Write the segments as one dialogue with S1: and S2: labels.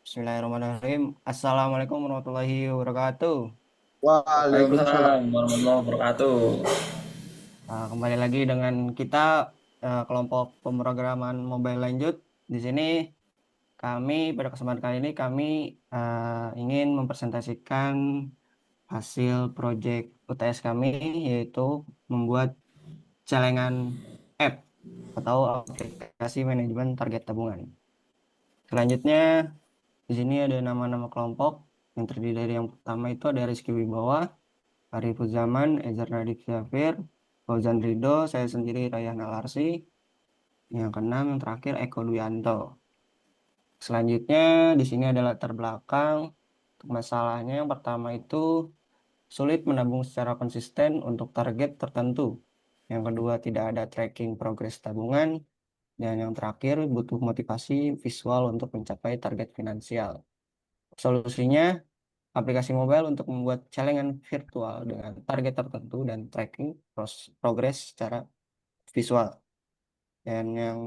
S1: Bismillahirrahmanirrahim. Assalamualaikum warahmatullahi wabarakatuh.
S2: Waalaikumsalam
S3: Waalaikumsalam warahmatullahi wabarakatuh.
S1: Kembali lagi dengan kita kelompok pemrograman mobile lanjut. Di sini pada kesempatan kali ini kami ingin mempresentasikan hasil proyek UTS kami, yaitu membuat celengan app atau aplikasi manajemen target tabungan. Selanjutnya di sini ada nama-nama kelompok yang terdiri dari yang pertama itu ada Rizky Wibawa, Arifuz Zaman, Ezer Nadif Zafir, Fauzan Ridho, saya sendiri Rayhan Alarsi, yang keenam yang terakhir Eko Duyanto. Selanjutnya di sini ada latar belakang untuk masalahnya. Yang pertama itu sulit menabung secara konsisten untuk target tertentu. Yang kedua tidak ada tracking progres tabungan. Dan yang terakhir butuh motivasi visual untuk mencapai target finansial. Solusinya aplikasi mobile untuk membuat celengan virtual dengan target tertentu dan tracking progres secara visual. Dan yang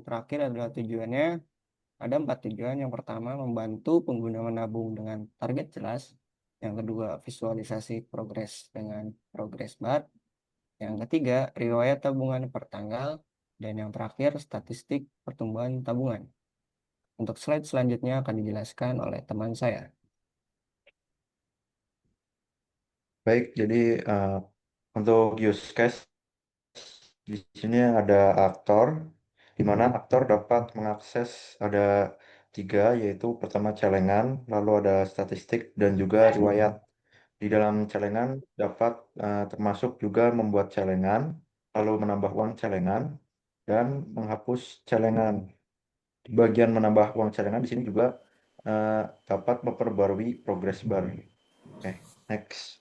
S1: terakhir adalah tujuannya, ada 4 tujuan. Yang pertama, membantu pengguna menabung dengan target jelas. Yang kedua, visualisasi progres dengan progress bar. Yang ketiga, riwayat tabungan per tanggal. Dan yang terakhir, statistik pertumbuhan tabungan. Untuk slide selanjutnya akan dijelaskan oleh teman saya.
S2: Baik, jadi eh, untuk use case di sini ada aktor, di mana aktor dapat mengakses ada tiga, yaitu pertama celengan, lalu ada statistik dan juga riwayat. Di dalam celengan dapat termasuk juga membuat celengan, lalu menambah uang celengan, dan menghapus celengan. Di bagian menambah uang celengan di sini juga eh, dapat memperbarui progress bar. Oke, next.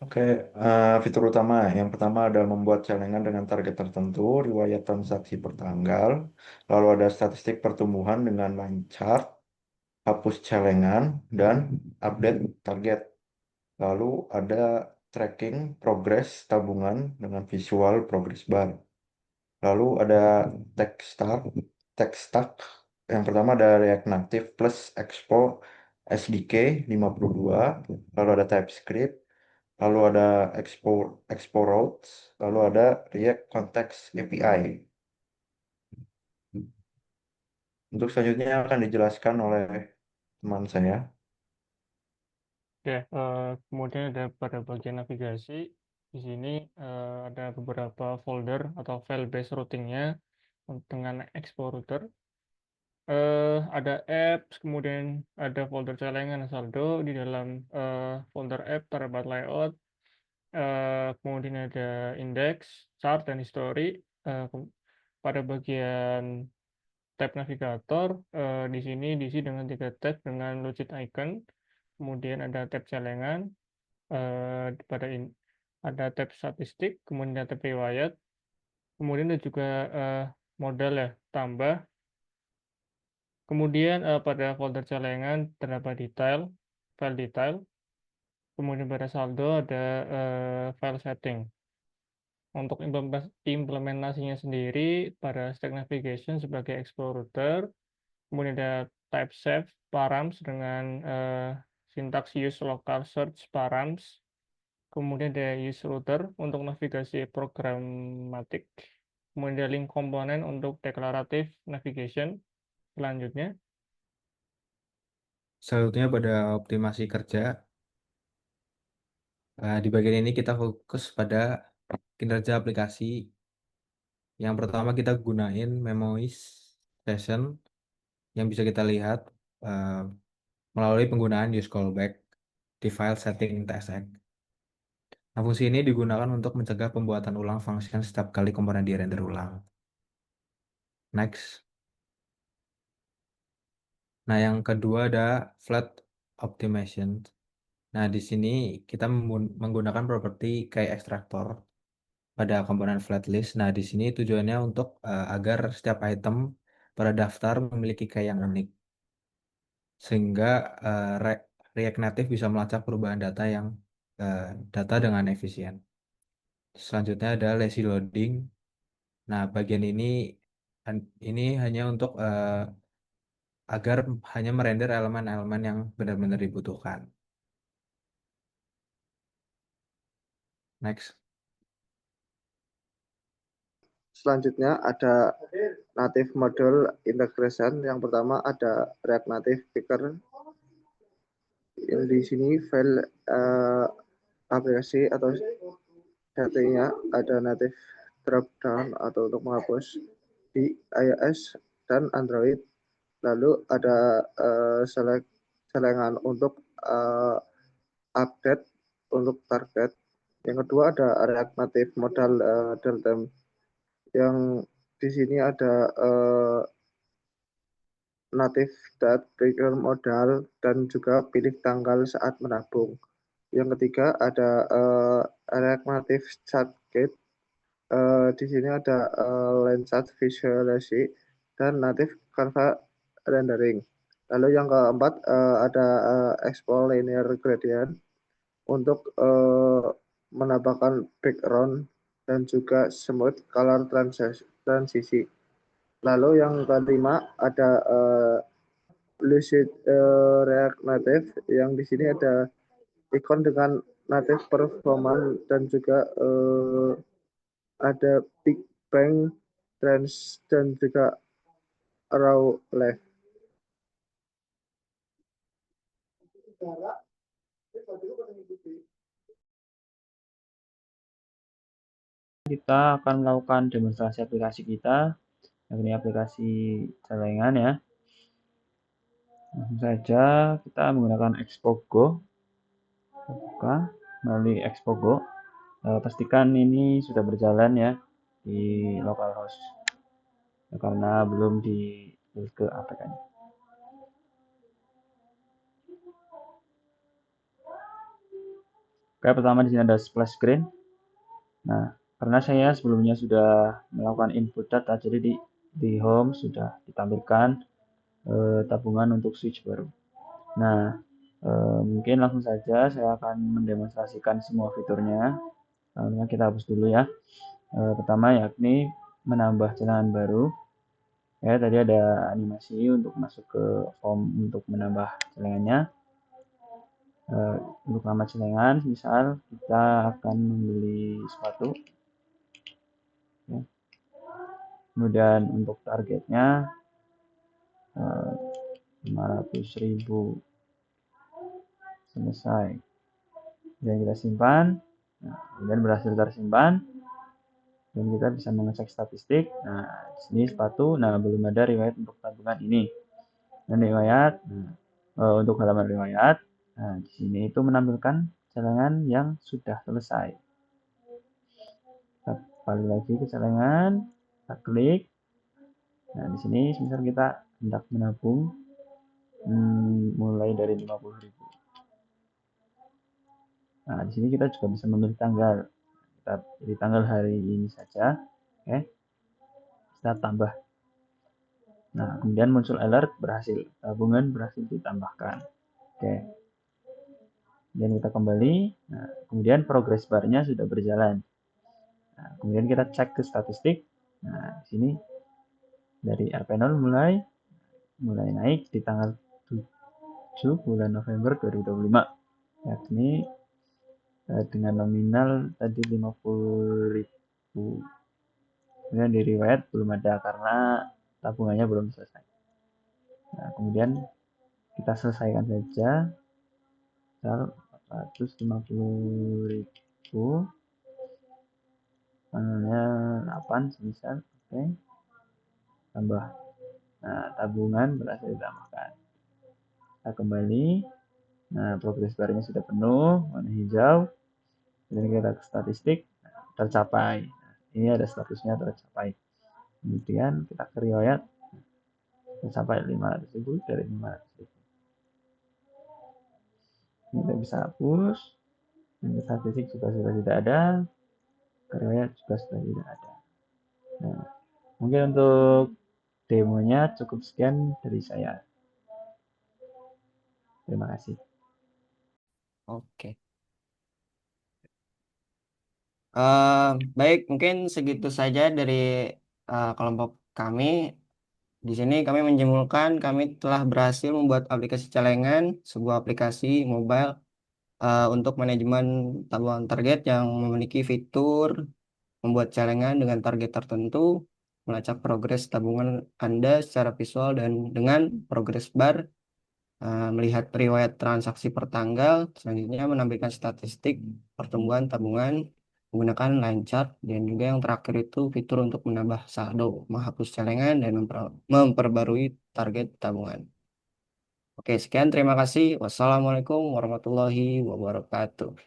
S2: Oke, fitur utama. Yang pertama ada membuat celengan dengan target tertentu, riwayat transaksi per tanggal, lalu ada statistik pertumbuhan dengan line chart, hapus celengan, dan update target. Lalu ada tracking progress tabungan dengan visual progress bar. Lalu ada tech stack. Yang pertama ada React Native plus Expo SDK 52, lalu ada TypeScript, lalu ada Expo Routes, lalu ada React Context API. Untuk selanjutnya akan dijelaskan oleh teman saya.
S3: Ya, kemudian ada pada bagian navigasi. Di sini ada beberapa folder atau file based routingnya dengan Expo Router. Ada apps, kemudian ada folder celengan saldo di dalam folder app terdapat layout. Kemudian ada index, chart, dan history. Pada bagian tab navigator, di sini diisi dengan 3 tab dengan logit icon. Kemudian ada tab celengan, ada tab statistik, kemudian ada tab riwayat, kemudian ada juga modal ya, tambah. Kemudian pada folder celengan terdapat detail, file detail. Kemudian pada saldo ada file setting. Untuk implementasinya sendiri pada stack navigation sebagai explorer, kemudian ada type save params dengan sintaks use local search params, kemudian ada use router untuk navigasi programatik, kemudian ada link komponen untuk deklaratif navigation. Selanjutnya,
S4: Selanjutnya pada optimasi kerja. Di bagian ini kita fokus pada kinerja aplikasi. Yang pertama kita gunain memoize session yang bisa kita lihat eh, melalui penggunaan use callback di file setting tsx. Nah, fungsi ini digunakan untuk mencegah pembuatan ulang function setiap kali komponen di-render ulang. Next. Nah, yang kedua ada flat optimization. Nah, di sini kita menggunakan properti key extractor pada komponen flat list. Nah, di sini tujuannya untuk agar setiap item pada daftar memiliki key yang unik, sehingga React Native bisa melacak perubahan eh, data dengan efisien. Selanjutnya ada lazy loading. Nah, bagian ini hanya untuk agar hanya merender elemen-elemen yang benar-benar dibutuhkan. Next.
S5: Selanjutnya ada native model integration. Yang pertama ada React Native Picker. Yang di sini file aplikasi atau settingnya ada native drop down atau untuk menghapus di iOS dan Android. Lalu ada selengan untuk update untuk target. Yang kedua ada React Native modal Delta. Yang di sini ada native date, trigger modal, dan juga pilih tanggal saat menabung. Yang ketiga ada React Native Chart Gate. Di sini ada line chart visualisasi dan native Canva rendering. Lalu yang keempat ada export linear gradient untuk menambahkan background dan juga smooth color transisi. Lalu yang kelima ada Lucid React Native yang di sini ada ikon dengan native performance dan juga ada Big Bang Trends dan juga Raw Left.
S6: Kita akan melakukan demonstrasi aplikasi kita, yakni aplikasi celengan ya. Langsung saja kita menggunakan Expo.go. Buka melalui Expo.go. Pastikan ini sudah berjalan ya di localhost ya, karena belum di ke APK-nya. Oke, pertama di sini ada splash screen. Nah, karena saya sebelumnya sudah melakukan input data, jadi di home sudah ditampilkan tabungan untuk switch baru. Nah, mungkin langsung saja saya akan mendemonstrasikan semua fiturnya. Nah, kita hapus dulu ya. Pertama yakni menambah celengan baru. Ya, tadi ada animasi untuk masuk ke form untuk menambah celengannya. Untuk nama celengan, misal kita akan membeli sepatu. Ya. Kemudian untuk targetnya 500.000 selesai. Dan kita simpan. Nah, kemudian berhasil tersimpan. Dan kita bisa mengecek statistik. Nah, di sini sepatu. Nah, belum ada riwayat untuk tabungan ini. Dan riwayat. Nah, untuk halaman riwayat. Nah, di sini itu menampilkan celengan yang sudah selesai. Kita balik lagi ke celengan. Kita klik. Nah, di sini misal kita hendak menabung mulai dari 50.000. Nah, di sini kita juga bisa memilih tanggal. Kita pilih tanggal hari ini saja. Oke. Kita tambah. Nah, kemudian muncul alert berhasil. Tabungan berhasil ditambahkan. Oke. Dan kita kembali. Nah, kemudian progress bar-nya sudah berjalan. Nah, kemudian kita cek ke statistik. Nah, di sini dari RP0 mulai naik di tanggal 7 bulan November 2025. Yakni dengan nominal tadi 50.000. Kemudian di riwayat belum ada karena tabungannya belum selesai. Nah, kemudian kita selesaikan saja. Misal 450.000 tanggalnya 8 misal. Oke. Tambah. Nah, tabungan berhasil ditambahkan. Kita kembali. Nah, progress bar-nya sudah penuh, warna hijau. Kemudian kita ke statistik, tercapai. Nah, ini ada statusnya tercapai. Kemudian kita ke riwayat, tercapai 500.000 dari 500.000. Ini kita bisa hapus. Ini statistik juga sudah tidak ada. Ke riwayat juga sudah tidak ada. Nah, mungkin untuk demonya cukup sekian dari saya. Terima kasih.
S1: Oke. Baik, mungkin segitu saja dari kelompok kami. Di sini kami menyimpulkan kami telah berhasil membuat aplikasi celengan, sebuah aplikasi mobile untuk manajemen tabungan target yang memiliki fitur membuat celengan dengan target tertentu, melacak progres tabungan Anda secara visual dan dengan progress bar, melihat riwayat transaksi per tanggal, selanjutnya menampilkan statistik pertumbuhan tabungan menggunakan line chart, dan juga yang terakhir itu fitur untuk menambah saldo, menghapus celengan, dan memperbarui target tabungan. Oke, sekian. Terima kasih. Wassalamualaikum warahmatullahi wabarakatuh.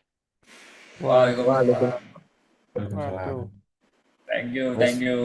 S3: Waalaikumsalam
S5: Waalaikumsalam.
S3: warahmatullahi wabarakatuh.
S4: Waalaikumsalam.
S7: Thank you,
S4: Terus
S7: thank you.